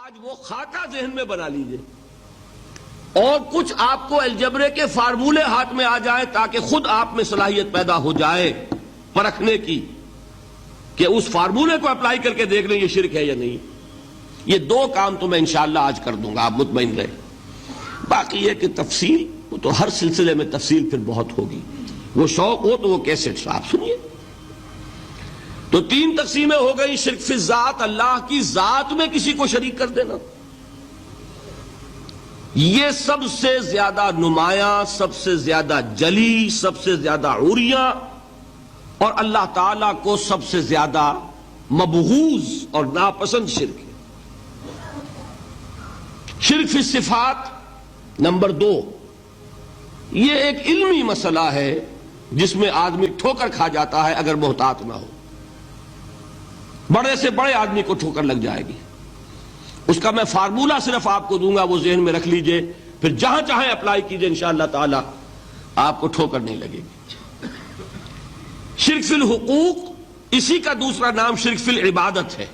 آج وہ خاکہ ذہن میں بنا لیجئے اور کچھ آپ کو الجبرے کے فارمولے ہاتھ میں آ جائیں تاکہ خود آپ میں صلاحیت پیدا ہو جائے پرکھنے کی کہ اس فارمولے کو اپلائی کر کے دیکھ لیں یہ شرک ہے یا نہیں. یہ دو کام تو میں انشاءاللہ آج کر دوں گا، آپ مطمئن رہے. باقی یہ کہ تفصیل وہ تو ہر سلسلے میں تفصیل پھر بہت ہوگی. وہ شوق ہو تو وہ کیسٹ آپ سنیے. تو تین تقسیمیں ہو گئی. شرک فی الذات، اللہ کی ذات میں کسی کو شریک کر دینا، یہ سب سے زیادہ نمایاں، سب سے زیادہ جلی، سب سے زیادہ عریاں اور اللہ تعالیٰ کو سب سے زیادہ مبغوض اور ناپسند شرک ہے. شرک فی الصفات نمبر 2، یہ ایک علمی مسئلہ ہے جس میں آدمی ٹھوکر کھا جاتا ہے اگر محتاط نہ ہو. بڑے سے بڑے آدمی کو ٹھوکر لگ جائے گی. اس کا میں فارمولہ صرف آپ کو دوں گا، وہ ذہن میں رکھ لیجئے، پھر جہاں چاہیں اپلائی کیجئے، انشاءاللہ تعالی آپ کو ٹھوکر نہیں لگے گی. شرک فی الحقوق، اسی کا دوسرا نام شرک فی العبادت ہے.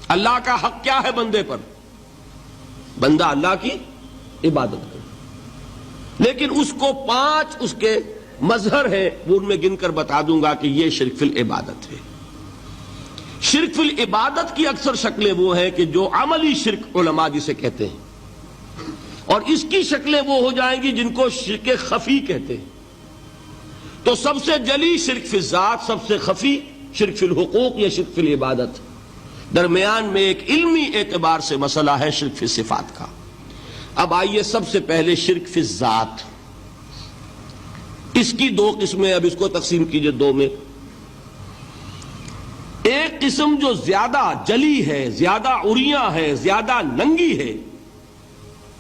اللہ کا حق کیا ہے بندے پر؟ بندہ اللہ کی عبادت کرے. لیکن اس کو 5 اس کے مظہر ہیں، وہ ان میں گن کر بتا دوں گا کہ یہ شرک فی العبادت ہے. شرک فی العبادت کی اکثر شکلیں وہ ہیں کہ جو عملی شرک علماء جسے کہتے ہیں، اور اس کی شکلیں وہ ہو جائیں گی جن کو شرک خفی کہتے ہیں. تو سب سے جلی شرک فی الذات، سب سے خفی شرک فی الحقوق یا شرک فی العبادت. درمیان میں ایک علمی اعتبار سے مسئلہ ہے شرک فی صفات کا. اب آئیے سب سے پہلے شرک فی الذات. اس کی 2 قسمیں، اب اس کو تقسیم کیجئے 2 میں. ایک قسم جو زیادہ جلی ہے، زیادہ عریاں ہے، زیادہ ننگی ہے،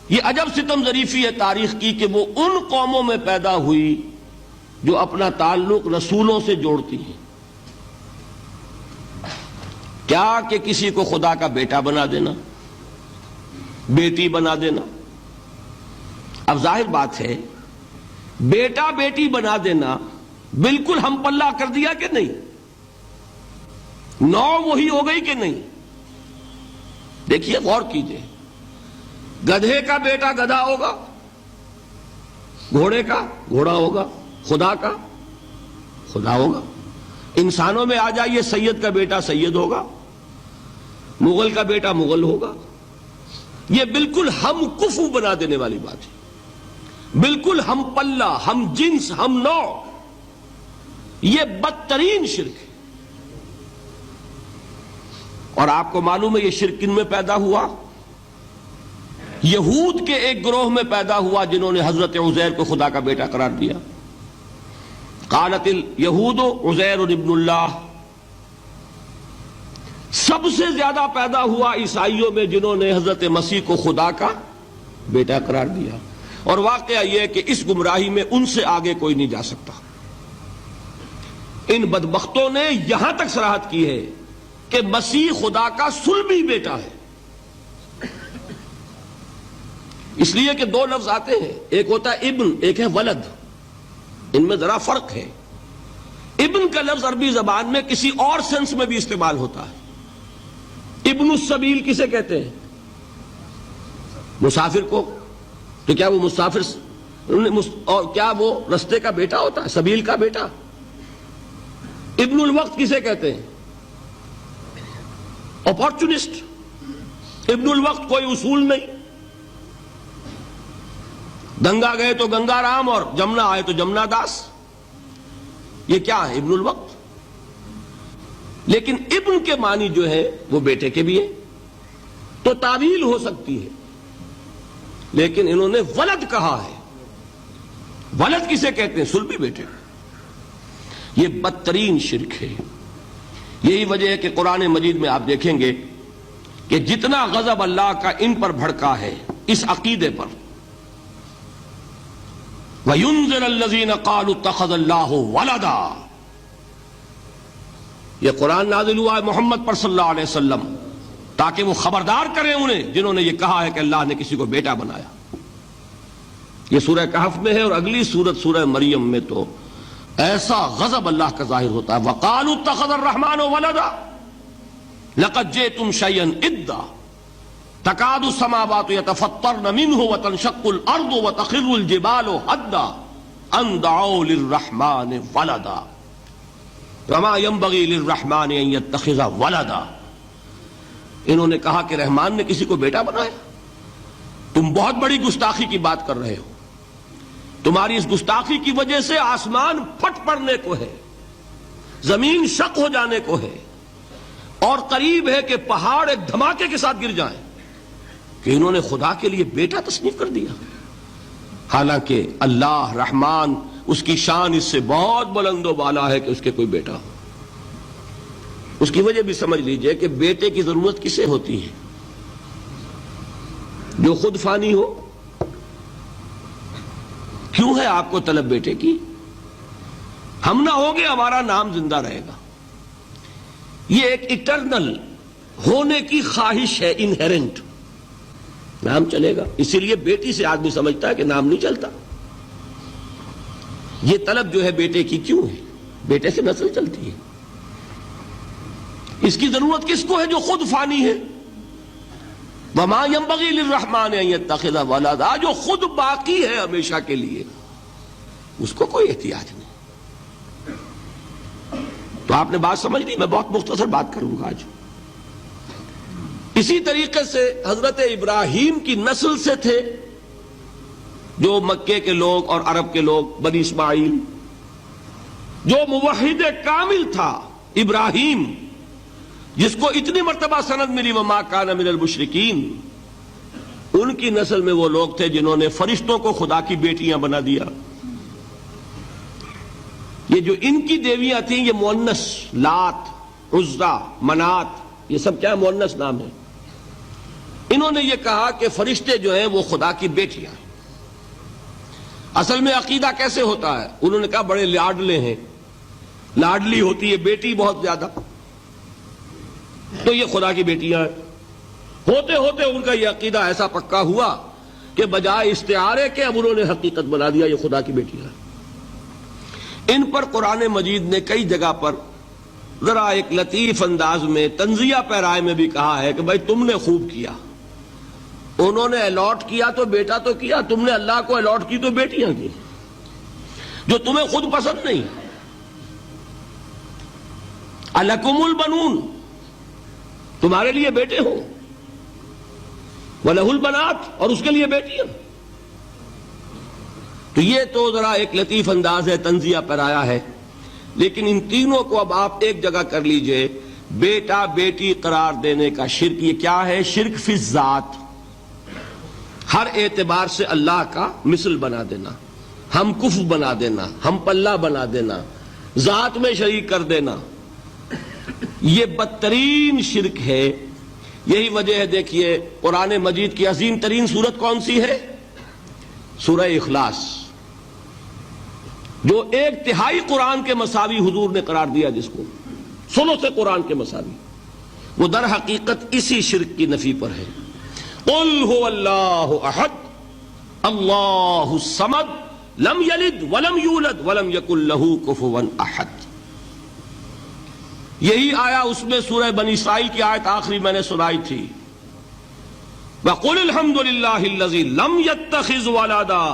یہ عجب ستم ظریفی ہے تاریخ کی کہ وہ ان قوموں میں پیدا ہوئی جو اپنا تعلق رسولوں سے جوڑتی ہیں. کیا کہ کسی کو خدا کا بیٹا بنا دینا، بیٹی بنا دینا. اب ظاہر بات ہے بیٹا بیٹی بنا دینا بالکل ہم پلہ کر دیا کہ نہیں؟ نو وہی ہو گئی کہ نہیں؟ دیکھیے غور کیجئے. گدھے کا بیٹا گدھا ہوگا، گھوڑے کا گھوڑا ہوگا، خدا کا خدا ہوگا. انسانوں میں آ جائیے، سید کا بیٹا سید ہوگا، مغل کا بیٹا مغل ہوگا. یہ بالکل ہم کفو بنا دینے والی بات ہے، بالکل ہم پلہ، ہم جنس، ہم نوع. یہ بدترین شرک ہے. اور آپ کو معلوم ہے یہ شرک کن میں پیدا ہوا؟ یہود کے ایک گروہ میں پیدا ہوا جنہوں نے حضرت عزیر کو خدا کا بیٹا قرار دیا. قالت الیہود عزیر ابن اللہ. سب سے زیادہ پیدا ہوا عیسائیوں میں جنہوں نے حضرت مسیح کو خدا کا بیٹا قرار دیا. اور واقعہ یہ ہے کہ اس گمراہی میں ان سے آگے کوئی نہیں جا سکتا. ان بدبختوں نے یہاں تک صراحت کی ہے کہ مسیح خدا کا صلبی بیٹا ہے. اس لیے کہ 2 لفظ آتے ہیں، ایک ہوتا ہے ابن، ایک ہے ولد. ان میں ذرا فرق ہے. ابن کا لفظ عربی زبان میں کسی اور سینس میں بھی استعمال ہوتا ہے. ابن السبیل کسے کہتے ہیں؟ مسافر کو. تو کیا وہ مسافر اور کیا وہ رستے کا بیٹا ہوتا ہے، سبیل کا بیٹا؟ ابن الوقت کسے کہتے ہیں؟ اپارچونسٹ. ابن الوقت کوئی اصول نہیں. گنگا گئے تو گنگا رام اور جمنا آئے تو جمنا داس. یہ کیا ہے؟ ابن الوقت. لیکن ابن کے معنی جو ہے وہ بیٹے کے بھی ہے، تو تعویل ہو سکتی ہے. لیکن انہوں نے ولد کہا ہے. ولد کسے کہتے ہیں؟ صلبی بیٹے. یہ بدترین شرک ہے. یہی وجہ ہے کہ قرآن مجید میں آپ دیکھیں گے کہ جتنا غضب اللہ کا ان پر بھڑکا ہے اس عقیدے پر. وَيُنذِرَ الَّذِينَ قَالُوا اتَّخَذَ اللَّهُ وَلَدًا. یہ قرآن نازل ہوا ہے محمد پر صلی اللہ علیہ وسلم تاکہ وہ خبردار کریں انہیں جنہوں نے یہ کہا ہے کہ اللہ نے کسی کو بیٹا بنایا. یہ سورہ کہف میں ہے، اور اگلی سورت سورہ مریم میں تو ایسا غضب اللہ کا ظاہر ہوتا ہے. وَقَالُوا اتَّخَذَ الرَّحْمَنُ وَلَدًا لَقَدْ جِئْتُمْ شَيْئًا إِدًّا. تکاد السماوات یتفطرن منہ وتنشق الارض وتخر الجبال حدا ان دعوا للرحمن ولدا وما ينبغي للرحمن ان يتخذ ولدا. انہوں نے کہا کہ رحمان نے کسی کو بیٹا بنایا. تم بہت بڑی گستاخی کی بات کر رہے ہو. تمہاری اس گستاخی کی وجہ سے آسمان پھٹ پڑنے کو ہے, زمین شق ہو جانے کو ہے, اور قریب ہے کہ پہاڑ ایک دھماکے کے ساتھ گر جائیں, کہ انہوں نے خدا کے لیے بیٹا تصنیف کر دیا. حالانکہ اللہ رحمان, اس کی شان اس سے بہت بلند و بالا ہے کہ اس کے کوئی بیٹا ہو. اس کی وجہ بھی سمجھ لیجئے کہ بیٹے کی ضرورت کسے ہوتی ہے؟ جو خود فانی ہو. کیوں ہے آپ کو طلب بیٹے کی؟ ہم نہ ہوگے ہمارا نام زندہ رہے گا. یہ ایک اٹرنل ہونے کی خواہش ہے, انہیرنٹ. نام چلے گا, اسی لیے بیٹی سے آدمی سمجھتا ہے کہ نام نہیں چلتا. یہ طلب جو ہے بیٹے کی کیوں ہے؟ بیٹے سے نسل چلتی ہے. اس کی ضرورت کس کو ہے جو خود فانی ہے؟ وما ينبغي للرحمن ان يتخذ ولدا, جو خود باقی ہے ہمیشہ کے لیے, اس کو کوئی احتیاج نہیں. تو آپ نے بات سمجھ لی. میں بہت مختصر بات کروں گا آج. اسی طریقے سے حضرت ابراہیم کی نسل سے تھے جو مکے کے لوگ اور عرب کے لوگ, بنی اسماعیل. جو موحد کامل تھا ابراہیم, جس کو اتنی مرتبہ سند ملی وما کان من المشرکین, ان کی نسل میں وہ لوگ تھے جنہوں نے فرشتوں کو خدا کی بیٹیاں بنا دیا. یہ جو ان کی دیویاں تھیں یہ مؤنث, لات, عزا, منات, یہ سب کیا مؤنث نام ہے. انہوں نے یہ کہا کہ فرشتے جو ہیں وہ خدا کی بیٹیاں ہیں. اصل میں عقیدہ کیسے ہوتا ہے؟ انہوں نے کہا بڑے لاڈلے ہیں, لاڈلی ہوتی ہے بیٹی بہت زیادہ, تو یہ خدا کی بیٹیاں ہیں. ہوتے ہوتے ان کا یہ عقیدہ ایسا پکا ہوا کہ بجائے استعارے کے اب انہوں نے حقیقت بنا دیا یہ خدا کی بیٹیاں ہیں. ان پر قرآن مجید نے کئی جگہ پر ذرا ایک لطیف انداز میں تنزیہ پیرائے میں بھی کہا ہے کہ بھائی تم نے خوب کیا, انہوں نے الاٹ کیا تو بیٹا تو کیا, تم نے اللہ کو الاٹ کی تو بیٹیاں کی, جو تمہیں خود پسند نہیں. الکم البنون, تمہارے لیے بیٹے ہوں, وَلَهُ الْبَنَاتُ, اور اس کے لیے بیٹیاں. تو یہ تو ذرا ایک لطیف انداز ہے, تنزیہ پیرایا ہے. لیکن ان تینوں کو اب آپ ایک جگہ کر لیجئے. بیٹا بیٹی قرار دینے کا شرک, یہ کیا ہے؟ شرک فی الذات, ہر اعتبار سے اللہ کا مثل بنا دینا, ہم کف بنا دینا, ہم پلہ بنا دینا, ذات میں شریک کر دینا. یہ بدترین شرک ہے. یہی وجہ ہے دیکھیے قرآن مجید کی عظیم ترین سورت کون سی ہے؟ سورہ اخلاص, جو ایک تہائی قرآن کے مساوی حضور نے قرار دیا, جس کو ثلث قرآن کے مساوی, وہ در حقیقت اسی شرک کی نفی پر ہے. قل هو اللہ احد اللہ الصمد لم یلد ولم یولد ولم یکن لہ کفوا احد. یہی آیا اس میں سورہ بنی اسرائیل کی آیت آخری میں نے سنائی تھی, وَقُلِ الْحَمْدُ لِلَّهِ الَّذِي لَمْ يَتَّخِذْ وَلَدًا.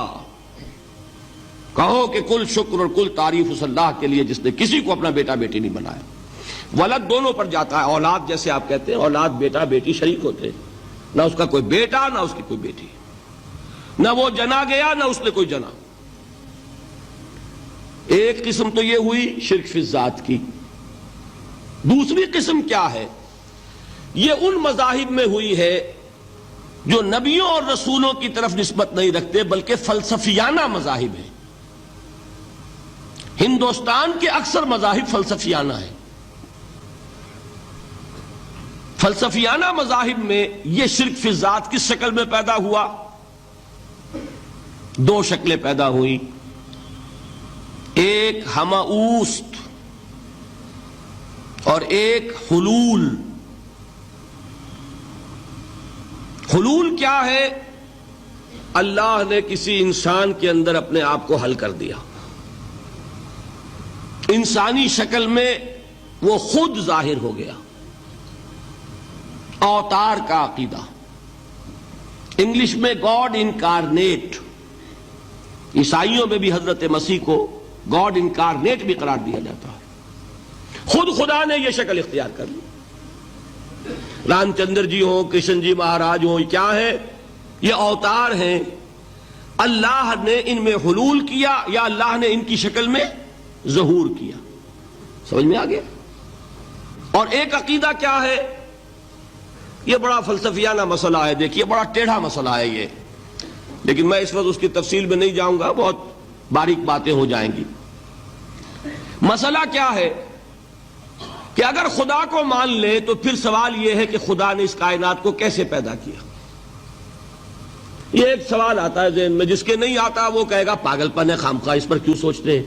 کہو کہ کل شکر اور کل تعریف اس اللہ کے لیے جس نے کسی کو اپنا بیٹا بیٹی نہیں بنایا. ولد دونوں پر جاتا ہے, اولاد جیسے آپ کہتے ہیں, اولاد بیٹا بیٹی شریک ہوتے ہیں, نہ اس کا کوئی بیٹا نہ اس کی کوئی بیٹی, نہ وہ جنا گیا نہ اس نے کوئی جنا. ایک قسم تو یہ ہوئی شرک فی الذات کی. دوسری قسم کیا ہے؟ یہ ان مذاہب میں ہوئی ہے جو نبیوں اور رسولوں کی طرف نسبت نہیں رکھتے بلکہ فلسفیانہ مذاہب ہیں. ہندوستان کے اکثر مذاہب فلسفیانہ ہیں. فلسفیانہ مذاہب میں یہ شرک فی الذات کس شکل میں پیدا ہوا؟ دو شکلیں پیدا ہوئیں. ایک ہماؤست اور ایک حلول. حلول کیا ہے؟ اللہ نے کسی انسان کے اندر اپنے آپ کو حل کر دیا, انسانی شکل میں وہ خود ظاہر ہو گیا. اوتار کا عقیدہ, انگلش میں گاڈ انکارنیٹ، عیسائیوں میں بھی حضرت مسیح کو گاڈ انکارنیٹ بھی قرار دیا جاتا ہے۔ خود خدا نے یہ شکل اختیار کر لی۔ رام چندر جی ہوں، کرشن جی مہاراج ہوں، کیا ہے؟ یہ اوتار ہیں۔ اللہ نے ان میں حلول کیا یا اللہ نے ان کی شکل میں ظہور کیا؟ سمجھ میں آ گیا؟ اور ایک عقیدہ کیا ہے؟ یہ بڑا فلسفیانہ مسئلہ ہے، دیکھیے بڑا ٹیڑھا مسئلہ ہے یہ، لیکن میں اس وقت اس کی تفصیل میں نہیں جاؤں گا، بہت باریک باتیں ہو جائیں گی۔ مسئلہ کیا ہے کہ اگر خدا کو مان لے تو پھر سوال یہ ہے کہ خدا نے اس کائنات کو کیسے پیدا کیا؟ یہ ایک سوال آتا ہے ذہن میں، جس کے نہیں آتا وہ کہے گا پاگل پن ہے، خامخواہ اس پر کیوں سوچتے ہیں،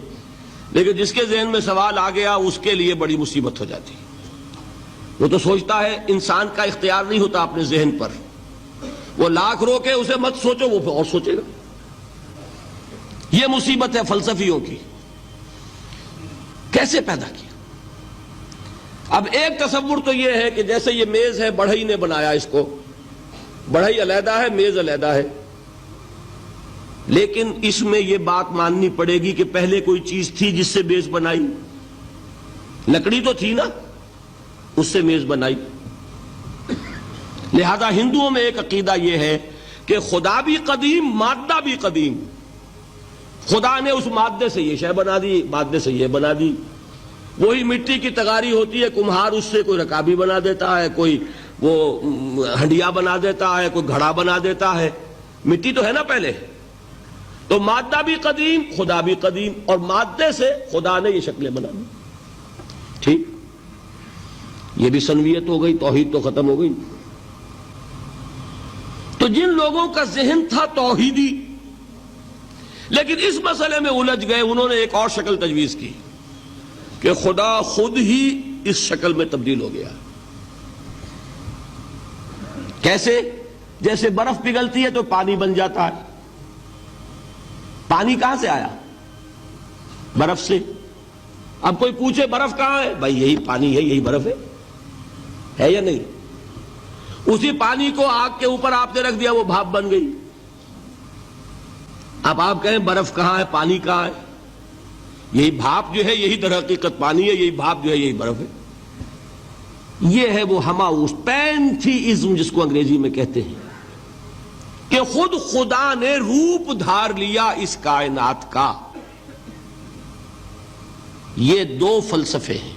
لیکن جس کے ذہن میں سوال آ گیا اس کے لیے بڑی مصیبت ہو جاتی ہے۔ وہ تو سوچتا ہے، انسان کا اختیار نہیں ہوتا اپنے ذہن پر، وہ لاکھ روکے اسے مت سوچو، وہ اور سوچے گا۔ یہ مصیبت ہے فلسفیوں کی، کیسے پیدا کیا؟ اب ایک تصور تو یہ ہے کہ جیسے یہ میز ہے، بڑھئی نے بنایا اس کو، بڑھئی علیحدہ ہے، میز علیحدہ ہے، لیکن اس میں یہ بات ماننی پڑے گی کہ پہلے کوئی چیز تھی جس سے میز بنائی، لکڑی تو تھی نا، اس سے میز بنائی۔ لہذا ہندوؤں میں ایک عقیدہ یہ ہے کہ خدا بھی قدیم، مادہ بھی قدیم، خدا نے اس مادے سے یہ شے بنا دی، مادے سے یہ بنا دی۔ وہی مٹی کی تغاری ہوتی ہے، کمہار اس سے کوئی رکابی بنا دیتا ہے، کوئی وہ ہنڈیا بنا دیتا ہے، کوئی گھڑا بنا دیتا ہے، مٹی تو ہے نا پہلے۔ تو مادہ بھی قدیم، خدا بھی قدیم، اور مادے سے خدا نے یہ شکلیں بنا دی۔ ٹھیک، یہ بھی سنویت ہو گئی، توحید تو ختم ہو گئی۔ تو جن لوگوں کا ذہن تھا توحیدی لیکن اس مسئلے میں الجھ گئے، انہوں نے ایک اور شکل تجویز کی کہ خدا خود ہی اس شکل میں تبدیل ہو گیا۔ کیسے؟ جیسے برف پگھلتی ہے تو پانی بن جاتا ہے۔ پانی کہاں سے آیا؟ برف سے۔ اب کوئی پوچھے برف کہاں ہے؟ بھائی یہی پانی ہے، یہی برف ہے یا نہیں؟ اسی پانی کو آگ کے اوپر آپ نے رکھ دیا، وہ بھاپ بن گئی۔ اب آپ کہیں برف کہاں ہے، پانی کہاں ہے؟ یہی بھاپ جو ہے یہی در حقیقت پانی ہے، یہی بھاپ جو ہے یہی برف ہے۔ یہ ہے وہ ہماؤس پینتھیزم جس کو انگریزی میں کہتے ہیں، کہ خود خدا نے روپ دھار لیا اس کائنات کا۔ یہ دو فلسفے ہیں۔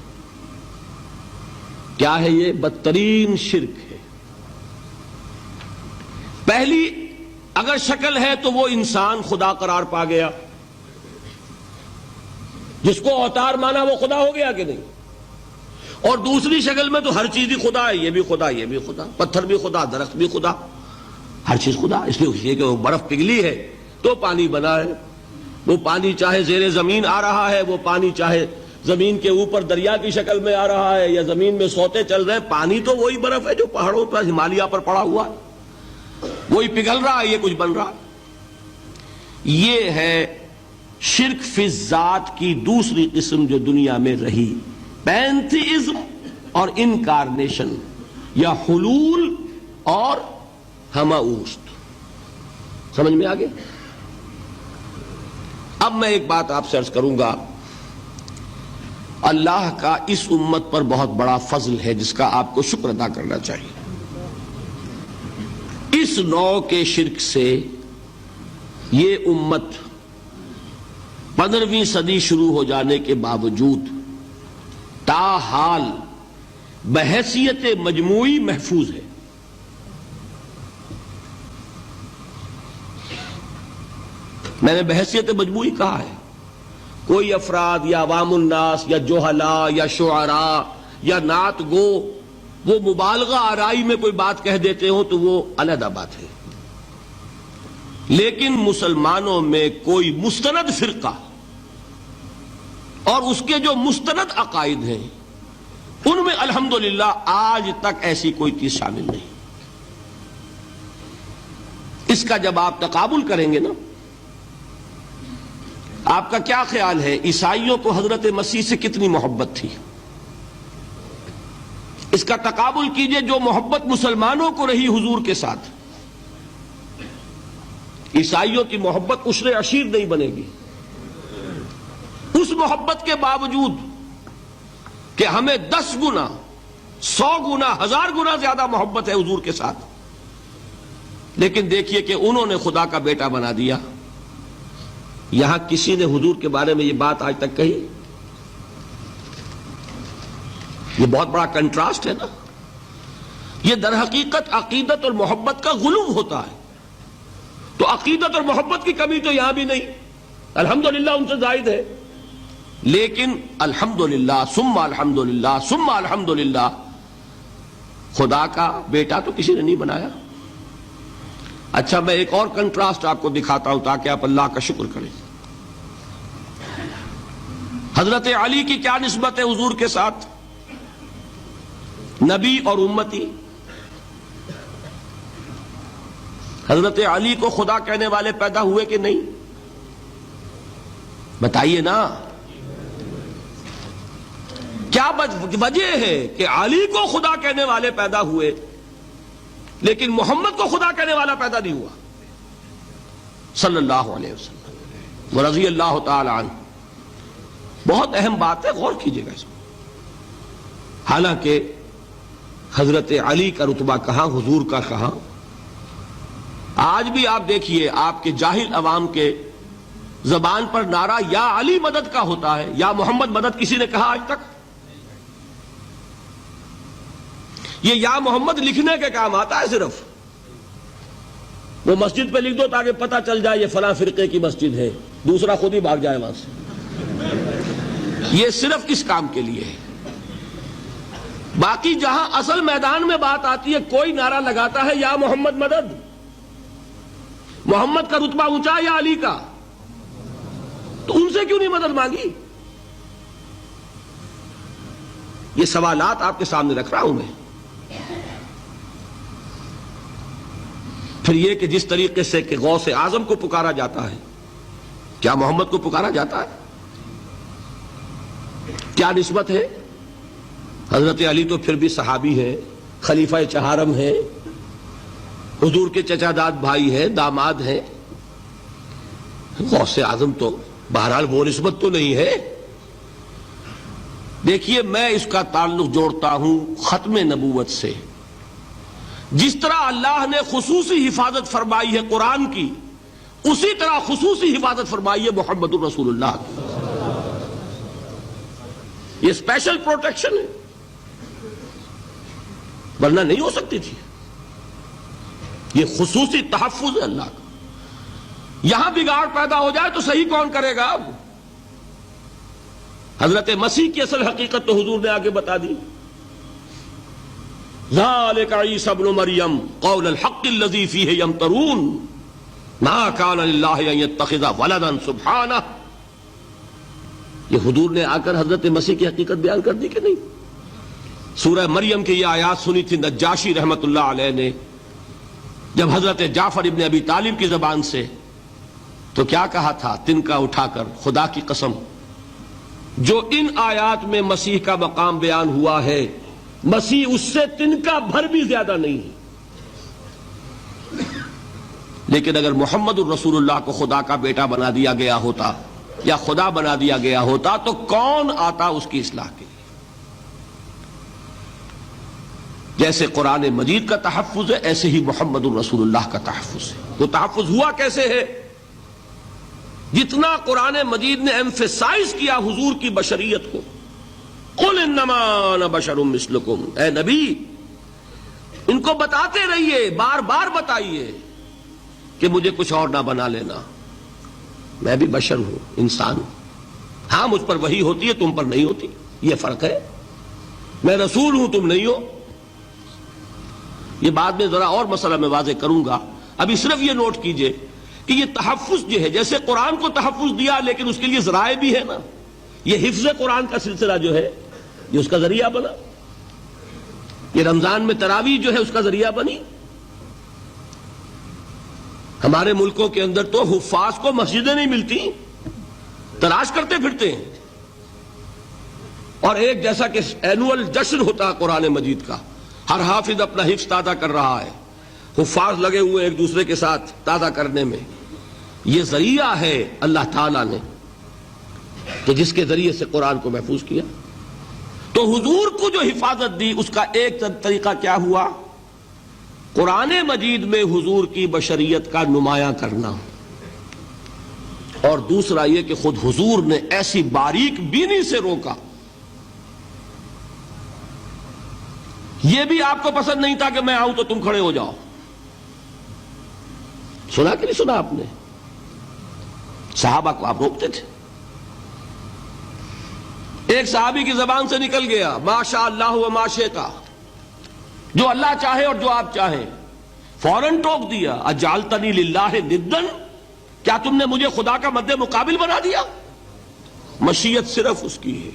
کیا ہے یہ؟ بدترین شرک ہے۔ پہلی اگر شکل ہے تو وہ انسان خدا قرار پا گیا، جس کو اوتار مانا وہ خدا ہو گیا کہ نہیں؟ اور دوسری شکل میں تو ہر چیز ہی خدا ہے، یہ بھی خدا، یہ بھی خدا، پتھر بھی خدا، درخت بھی خدا، ہر چیز خدا۔ اس لیے کہ وہ برف پگھلی ہے تو پانی بنا ہے۔ وہ پانی چاہے زیر زمین آ رہا ہے، وہ پانی چاہے زمین کے اوپر دریا کی شکل میں آ رہا ہے یا زمین میں سوتے چل رہے ہیں، پانی تو وہی برف ہے جو پہاڑوں پر ہمالیہ پر پڑا ہوا ہے، وہی پگھل رہا ہے، یہ کچھ بن رہا ہے۔ یہ ہے شرک فی الذات کی دوسری قسم جو دنیا میں رہی، پینتھیزم اور انکارنیشن، یا حلول اور ہماؤست۔ سمجھ میں آگے؟ اب میں ایک بات آپ سے عرض کروں گا، اللہ کا اس امت پر بہت بڑا فضل ہے جس کا آپ کو شکر ادا کرنا چاہیے۔ اس نوع کے شرک سے یہ امت 15ویں صدی شروع ہو جانے کے باوجود تاحال بحیثیت مجموعی محفوظ ہے۔ میں نے بحیثیت مجموعی کہا ہے، کوئی افراد یا عوام الناس یا جوہلا یا شعراء یا نعت گو وہ مبالغہ آرائی میں کوئی بات کہہ دیتے ہوں تو وہ علیحدہ بات ہے، لیکن مسلمانوں میں کوئی مستند فرقہ اور اس کے جو مستند عقائد ہیں ان میں الحمدللہ آج تک ایسی کوئی چیز شامل نہیں۔ اس کا جب آپ تقابل کریں گے نا، آپ کا کیا خیال ہے عیسائیوں کو حضرت مسیح سے کتنی محبت تھی؟ اس کا تقابل کیجئے جو محبت مسلمانوں کو رہی حضور کے ساتھ، عیسائیوں کی محبت عشر عشیر نہیں بنے گی، اس محبت کے باوجود کہ ہمیں 10 گنا 100 گنا 1000 گنا زیادہ محبت ہے حضور کے ساتھ، لیکن دیکھیے کہ انہوں نے خدا کا بیٹا بنا دیا۔ یہاں کسی نے حضور کے بارے میں یہ بات آج تک کہی؟ یہ بہت بڑا کنٹراسٹ ہے نا۔ یہ در حقیقت عقیدت اور محبت کا غلو ہوتا ہے۔ تو عقیدت اور محبت کی کمی تو یہاں بھی نہیں، الحمدللہ ان سے زائد ہے، لیکن الحمدللہ ثم الحمدللہ ثم الحمدللہ خدا کا بیٹا تو کسی نے نہیں بنایا۔ اچھا، میں ایک اور کنٹراسٹ آپ کو دکھاتا ہوں تاکہ آپ اللہ کا شکر کریں۔ حضرت علی کی کیا نسبت ہے حضور کے ساتھ؟ نبی اور امتی۔ حضرت علی کو خدا کہنے والے پیدا ہوئے کہ نہیں؟ بتائیے نا، کیا وجہ ہے کہ علی کو خدا کہنے والے پیدا ہوئے لیکن محمد کو خدا کہنے والا پیدا نہیں ہوا صلی اللہ علیہ وسلم ورضی اللہ تعالی عنہ؟ بہت اہم بات ہے، غور کیجئے گا اس میں۔ حالانکہ حضرت علی کا رتبہ کہاں، حضور کا کہاں؟ آج بھی آپ دیکھیے، آپ کے جاہل عوام کے زبان پر نعرہ یا علی مدد کا ہوتا ہے، یا محمد مدد کسی نے کہا آج تک؟ یہ یا محمد لکھنے کے کام آتا ہے صرف، وہ مسجد پہ لکھ دو تاکہ پتہ چل جائے یہ فلاں فرقے کی مسجد ہے، دوسرا خود ہی بھاگ جائے وہاں سے۔ یہ صرف اس کام کے لیے ہے۔ باقی جہاں اصل میدان میں بات آتی ہے، کوئی نعرہ لگاتا ہے یا محمد مدد، محمد کا رتبہ اونچا یا علی کا، تو ان سے کیوں نہیں مدد مانگی؟ یہ سوالات آپ کے سامنے رکھ رہا ہوں میں۔ پھر یہ کہ جس طریقے سے کہ غوث اعظم کو پکارا جاتا ہے، کیا محمد کو پکارا جاتا ہے؟ کیا نسبت ہے؟ حضرت علی تو پھر بھی صحابی ہیں، خلیفہ چہارم ہیں، حضور کے چچا داد بھائی ہیں، داماد ہیں۔ غوث اعظم تو بہرحال وہ نسبت تو نہیں ہے۔ دیکھیے، میں اس کا تعلق جوڑتا ہوں ختم نبوت سے۔ جس طرح اللہ نے خصوصی حفاظت فرمائی ہے قرآن کی، اسی طرح خصوصی حفاظت فرمائی ہے محمد الرسول اللہ کی۔ یہ اسپیشل پروٹیکشن ہے، ورنہ نہیں ہو سکتی تھی۔ یہ خصوصی تحفظ ہے اللہ کا۔ یہاں بگاڑ پیدا ہو جائے تو صحیح کون کرے گا؟ اب حضرت مسیح کی اصل حقیقت تو حضور نے آگے بتا دی۔ ذالک عیسی ابن مریم قول الحق الذی فیہ یمترون ما کان للہ ان یتخذ ولدا سبحانہ۔ یہ حضور نے آ کر حضرت مسیح کی حقیقت بیان کر دی کہ نہیں؟ سورہ مریم کی یہ آیات سنی تھی نجاشی رحمت اللہ علیہ نے جب حضرت جعفر ابن ابی طالب کی زبان سے، تو کیا کہا تھا تنکا اٹھا کر، خدا کی قسم جو ان آیات میں مسیح کا مقام بیان ہوا ہے، مسیح اس سے تنکا بھر بھی زیادہ نہیں ہے۔ لیکن اگر محمد الرسول اللہ کو خدا کا بیٹا بنا دیا گیا ہوتا یا خدا بنا دیا گیا ہوتا تو کون آتا اس کی اصلاح کے لیے؟ جیسے قرآن مجید کا تحفظ ہے، ایسے ہی محمد الرسول اللہ کا تحفظ ہے۔ وہ تحفظ ہوا کیسے ہے؟ جتنا قرآن مجید نے ایمفیسائز کیا حضور کی بشریت کو، قل انما انا بشر مثلکم، اے نبی ان کو بتاتے رہیے، بار بار بتائیے کہ مجھے کچھ اور نہ بنا لینا، میں بھی بشر ہوں، انسان ہوں۔ ہاں مجھ پر وحی ہوتی ہے، تم پر نہیں ہوتی، یہ فرق ہے۔ میں رسول ہوں، تم نہیں ہو۔ یہ بعد میں ذرا اور مسئلہ میں واضح کروں گا، ابھی صرف یہ نوٹ کیجئے کہ یہ تحفظ جو ہے، جیسے قرآن کو تحفظ دیا لیکن اس کے لیے ذرائع بھی ہے نا۔ یہ حفظ قرآن کا سلسلہ جو ہے یہ اس کا ذریعہ بنا، یہ رمضان میں تراویح جو ہے اس کا ذریعہ بنی۔ ہمارے ملکوں کے اندر تو حفاظ کو مسجدیں نہیں ملتی، تلاش کرتے پھرتے ہیں، اور ایک جیسا کہ اینول جشن ہوتا ہے قرآن مجید کا، ہر حافظ اپنا حفظ تازہ کر رہا ہے، حفاظ لگے ہوئے ایک دوسرے کے ساتھ تازہ کرنے میں۔ یہ ذریعہ ہے اللہ تعالیٰ نے کہ جس کے ذریعے سے قرآن کو محفوظ کیا. تو حضور کو جو حفاظت دی اس کا ایک طریقہ کیا ہوا؟ قرآن مجید میں حضور کی بشریت کا نمایاں کرنا، اور دوسرا یہ کہ خود حضور نے ایسی باریک بینی سے روکا. یہ بھی آپ کو پسند نہیں تھا کہ میں آؤں تو تم کھڑے ہو جاؤ. سنا کہ نہیں سنا آپ نے؟ صحابہ کو آپ روکتے تھے. ایک صحابی کی زبان سے نکل گیا ما شاء اللہ و ما شئت، جو اللہ چاہے اور جو آپ چاہیں. فوراً ٹوک دیا اجعلتنی للہ ندا، کیا تم نے مجھے خدا کا مد مقابل بنا دیا؟ مشیت صرف اس کی ہے.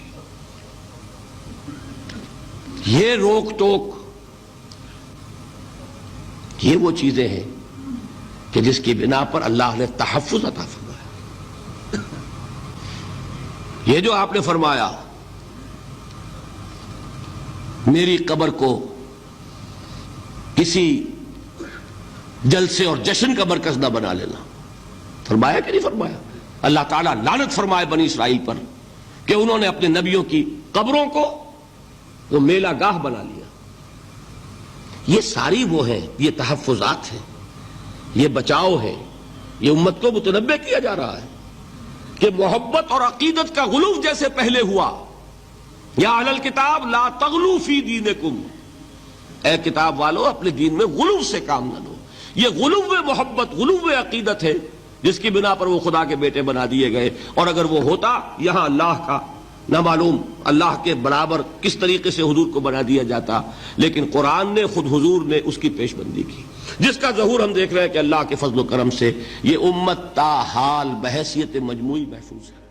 یہ روک ٹوک، یہ وہ چیزیں ہیں کہ جس کی بنا پر اللہ نے تحفظ عطا فرمایا. یہ جو آپ نے فرمایا میری قبر کو کسی جلسے اور جشن کا مرکز نہ بنا لینا، فرمایا کہ نہیں فرمایا؟ اللہ تعالیٰ لعنت فرمائے بنی اسرائیل پر کہ انہوں نے اپنے نبیوں کی قبروں کو وہ میلہ گاہ بنا لیا. یہ ساری وہ ہیں، یہ تحفظات ہیں، یہ بچاؤ ہے. یہ امت کو متنبہ کیا جا رہا ہے کہ محبت اور عقیدت کا غلو جیسے پہلے ہوا، یا اہل الکتاب لا تغلو فی دینکم، اے کتاب والو اپنے دین میں غلو سے کام نہ لو. یہ غلو محبت، غلو عقیدت ہے جس کی بنا پر وہ خدا کے بیٹے بنا دیے گئے. اور اگر وہ ہوتا یہاں اللہ کا نہ معلوم اللہ کے برابر کس طریقے سے حضور کو بنا دیا جاتا. لیکن قرآن نے خود حضور نے اس کی پیش بندی کی، جس کا ظہور ہم دیکھ رہے ہیں کہ اللہ کے فضل و کرم سے یہ امت تا حال بحیثیت مجموعی محفوظ ہے.